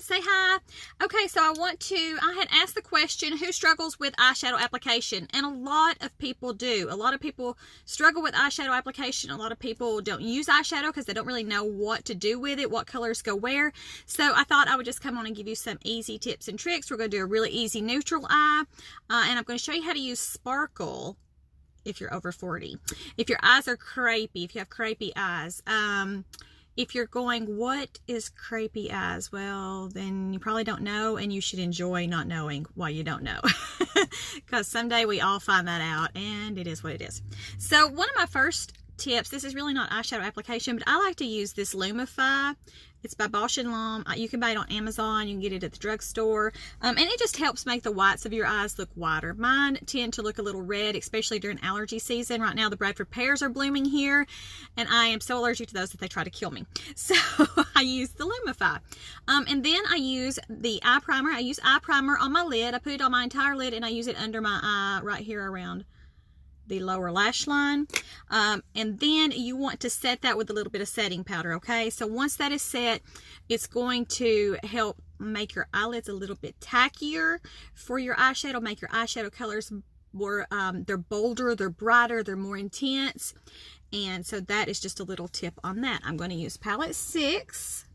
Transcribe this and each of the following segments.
say hi. Okay, so I had asked the question, who struggles with eyeshadow application? And a lot of people do. A lot of people struggle with eyeshadow application. A lot of people don't use eyeshadow because they don't really know what to do with it, what colors go where. So I thought I would just come on and give you some easy tips and tricks. We're going to do a really easy neutral eye, and I'm going to show you how to use sparkle if you're over 40. If your eyes are crepey, if you have crepey eyes, if you're going, what is crepey eyes? Well, then you probably don't know, and you should enjoy not knowing why you don't know. Because someday we all find that out, and it is what it is. So one of my first tips, this is really not eyeshadow application, but I like to use this Lumify. It's by Bausch & Lomb. You can buy it on Amazon. You can get it at the drugstore. And it just helps make the whites of your eyes look whiter. Mine tend to look a little red, especially during allergy season. Right now, the Bradford pears are blooming here, and I am so allergic to those that they try to kill me. So I use the Lumify. And then I use the eye primer. I use eye primer on my lid. I put it on my entire lid, and I use it under my eye right here around the lower lash line. And then you want to set that with a little bit of setting powder, okay? So once that is set, it's going to help make your eyelids a little bit tackier for your eyeshadow, make your eyeshadow colors more, they're bolder, they're brighter, they're more intense. And so that is just a little tip on that. I'm going to use palette 6.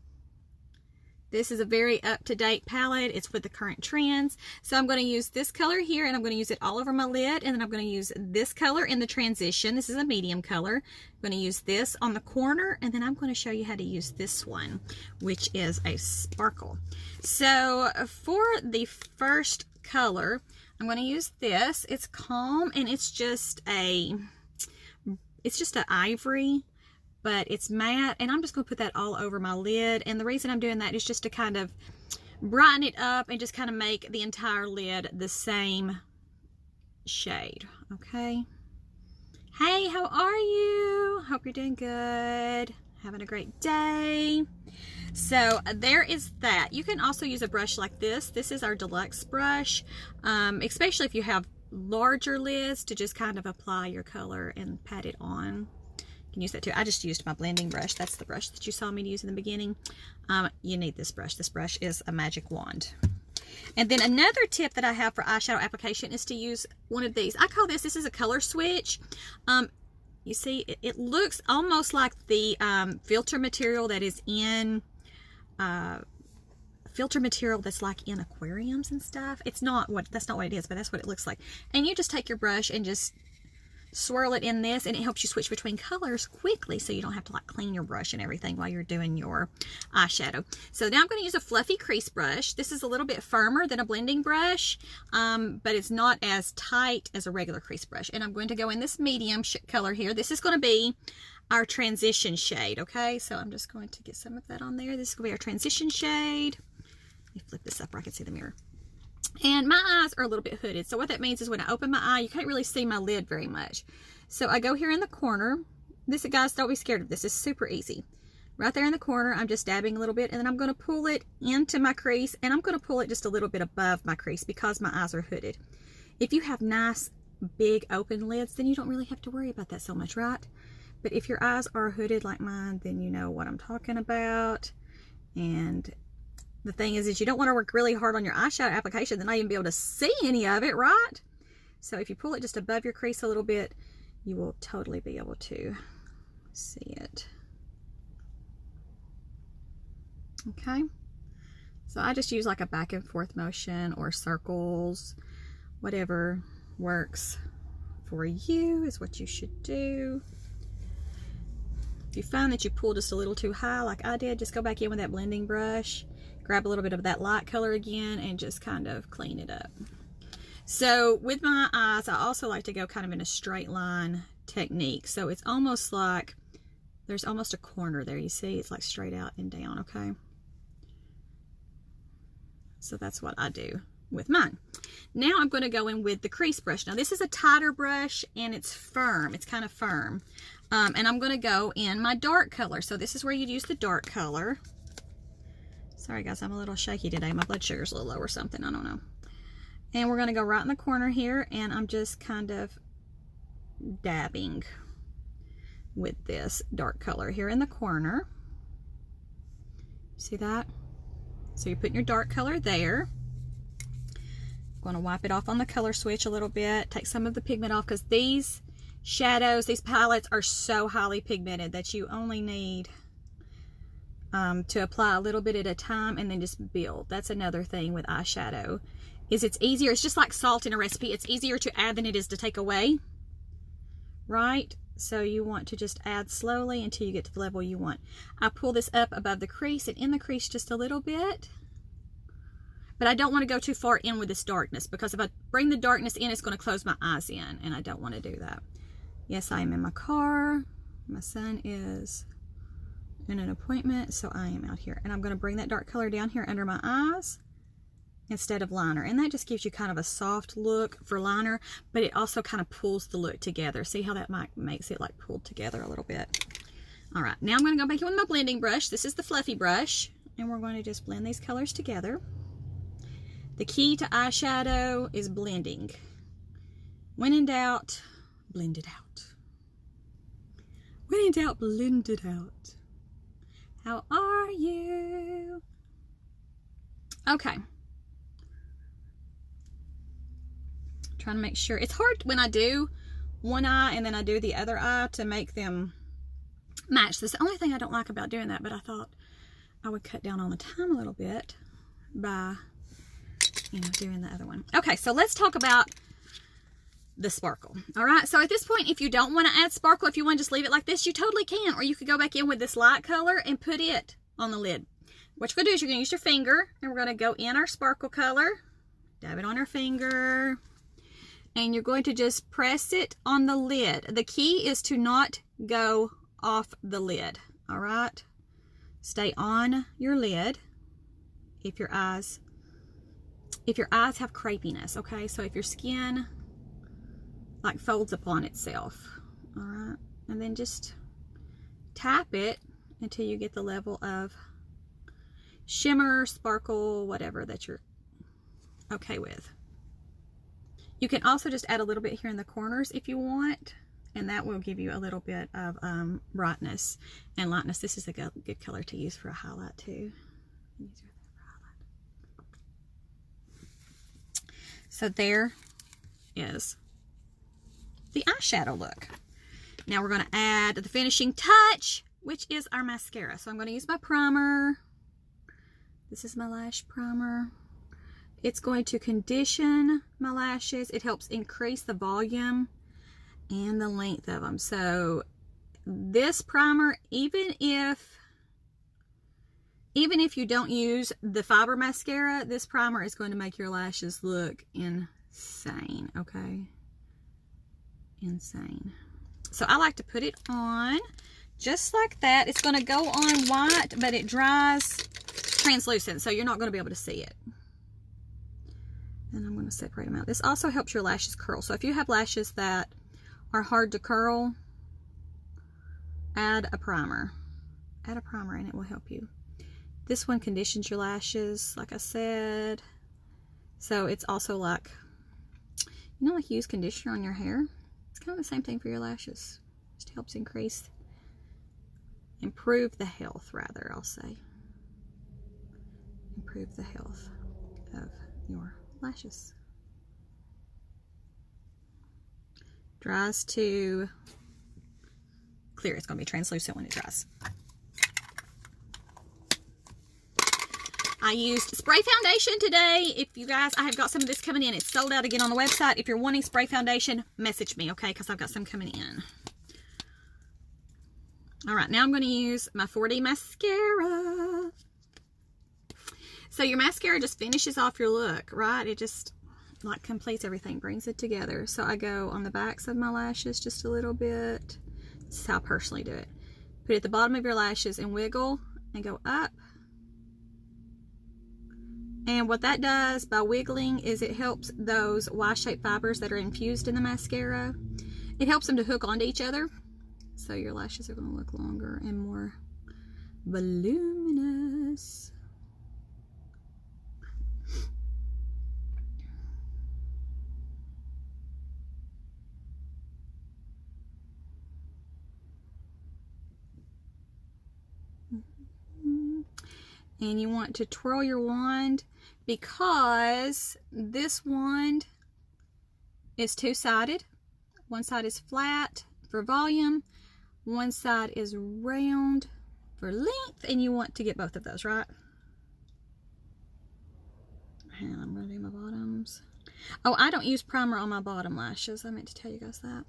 This is a very up-to-date palette. It's with the current trends. So I'm going to use this color here, and I'm going to use it all over my lid, and then I'm going to use this color in the transition. This is a medium color. I'm going to use this on the corner, and then I'm going to show you how to use this one, which is a sparkle. So for the first color, I'm going to use this. It's Calm, and it's just an ivory, but it's matte, and I'm just going to put that all over my lid. And the reason I'm doing that is just to kind of brighten it up and just kind of make the entire lid the same shade. Okay. Hey, how are you? Hope you're doing good. Having a great day. So there is that. You can also use a brush like this. This is our deluxe brush, especially if you have larger lids, to just kind of apply your color and pat it on. You can use that too. I just used my blending brush. That's the brush that you saw me use in the beginning. You need this brush. This brush is a magic wand. And then another tip that I have for eyeshadow application is to use one of these. I call this is a color switch. You see, it looks almost like the filter material that is in filter material that's like in aquariums and stuff. That's not what it is, but that's what it looks like. And you just take your brush and just swirl it in this, and it helps you switch between colors quickly, so you don't have to like clean your brush and everything while you're doing your eyeshadow. So now I'm going to use a fluffy crease brush. This is a little bit firmer than a blending brush, but it's not as tight as a regular crease brush. And I'm going to go in this medium color here. This is going to be our transition shade, okay? So I'm just going to get some of that on there. This is going to be our transition shade. Let me flip this up where I can see the mirror. And my eyes are a little bit hooded. So what that means is when I open my eye, you can't really see my lid very much. So I go here in the corner. This, guys, don't be scared of this. It's super easy. Right there in the corner, I'm just dabbing a little bit, and then I'm going to pull it into my crease, and I'm going to pull it just a little bit above my crease because my eyes are hooded. If you have nice, big, open lids, then you don't really have to worry about that so much, right? But if your eyes are hooded like mine, then you know what I'm talking about. And the thing is you don't want to work really hard on your eyeshadow application and not even be able to see any of it, right? So if you pull it just above your crease a little bit, you will totally be able to see it. Okay. So I just use like a back and forth motion or circles. Whatever works for you is what you should do. If you find that you pull just a little too high like I did, just go back in with that blending brush. Grab a little bit of that light color again and just kind of clean it up. So with my eyes, I also like to go kind of in a straight line technique. So it's almost like there's almost a corner there. You see, it's like straight out and down, okay? So that's what I do with mine. Now I'm going to go in with the crease brush. Now this is a tighter brush and it's firm. It's kind of firm. And I'm going to go in my dark color. So this is where you'd use the dark color. Sorry guys, I'm a little shaky today. My blood sugar's a little low or something. I don't know. And we're going to go right in the corner here, and I'm just kind of dabbing with this dark color here in the corner. See that? So you're putting your dark color there. I'm going to wipe it off on the color switch a little bit, take some of the pigment off, because these shadows, these palettes are so highly pigmented that you only need to apply a little bit at a time and then just build. That's another thing with eyeshadow, is it's easier. It's just like salt in a recipe. It's easier to add than it is to take away, right? So you want to just add slowly until you get to the level you want. I pull this up above the crease and in the crease just a little bit. But I don't want to go too far in with this darkness, because if I bring the darkness in, it's going to close my eyes in, and I don't want to do that. Yes, I am in my car. My son is in an appointment, so I am out here. And I'm going to bring that dark color down here under my eyes instead of liner. And that just gives you kind of a soft look for liner, but it also kind of pulls the look together. See how that makes it like pulled together a little bit. All right, now I'm going to go back in with my blending brush. This is the fluffy brush, and we're going to just blend these colors together. The key to eyeshadow is blending. When in doubt, blend it out. When in doubt, blend it out. How are you? Okay. Trying to make sure. It's hard when I do one eye and then I do the other eye to make them match. That's the only thing I don't like about doing that, but I thought I would cut down on the time a little bit by, you know, doing the other one. Okay, so let's talk about the sparkle. All right, so at this point, if you don't want to add sparkle, if you want to just leave it like this, you totally can. Or you could go back in with this light color and put it on the lid. What you're going to do is you're going to use your finger, and we're going to go in our sparkle color, dab it on our finger, and you're going to just press it on the lid. The key is to not go off the lid. All right, stay on your lid if your eyes have crepiness, okay? So if your skin like folds upon itself, all right? And then just tap it until you get the level of shimmer, sparkle, whatever that you're okay with. You can also just add a little bit here in the corners if you want, and that will give you a little bit of brightness and lightness. This is a good color to use for a highlight too. So there is the eyeshadow look. Now we're going to add the finishing touch, which is our mascara. So I'm going to use my primer. This is my lash primer. It's going to condition my lashes. It helps increase the volume and the length of them. So this primer, even if you don't use the fiber mascara, this primer is going to make your lashes look insane, okay? Insane. So I like to put it on just like that. It's going to go on white, but it dries translucent, so you're not going to be able to see it. And I'm going to separate them out. This also helps your lashes curl. So if you have lashes that are hard to curl, add a primer. Add a primer and it will help you. This one conditions your lashes, like I said. So it's also like, you know, like you use conditioner on your hair? It's kind of the same thing for your lashes. Just helps improve the health, rather, I'll say. Improve the health of your lashes. Dries to clear. It's going to be translucent when it dries. I used spray foundation today. If you guys, I have got some of this coming in. It's sold out again on the website. If you're wanting spray foundation, message me, okay? Because I've got some coming in. All right, now I'm going to use my 4D mascara. So your mascara just finishes off your look, right? It just like completes everything, brings it together. So I go on the backs of my lashes just a little bit. This is how I personally do it. Put it at the bottom of your lashes and wiggle and go up. And what that does by wiggling is it helps those Y-shaped fibers that are infused in the mascara. It helps them to hook onto each other. So your lashes are going to look longer and more voluminous. And you want to twirl your wand because this wand is two-sided. One side is flat for volume, one side is round for length, and you want to get both of those, right? And I'm going to do my bottoms. Oh, I don't use primer on my bottom lashes. I meant to tell you guys that.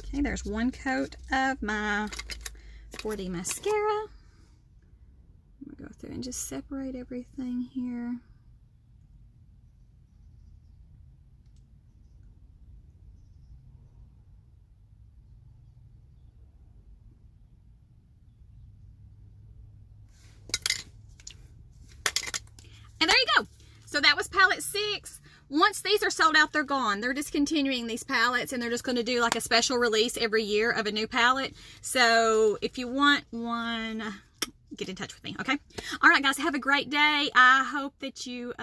Okay, there's one coat of my 4D mascara. I'm going to go through and just separate everything here. And there you go. So that was palette 6. Once these are sold out, they're gone. They're discontinuing these palettes, and they're just going to do like a special release every year of a new palette. So if you want one, get in touch with me, okay? All right, guys, have a great day. I hope that you,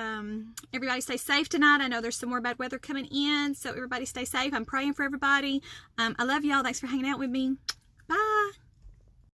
everybody stay safe tonight. I know there's some more bad weather coming in, so everybody stay safe. I'm praying for everybody. I love y'all. Thanks for hanging out with me. Bye.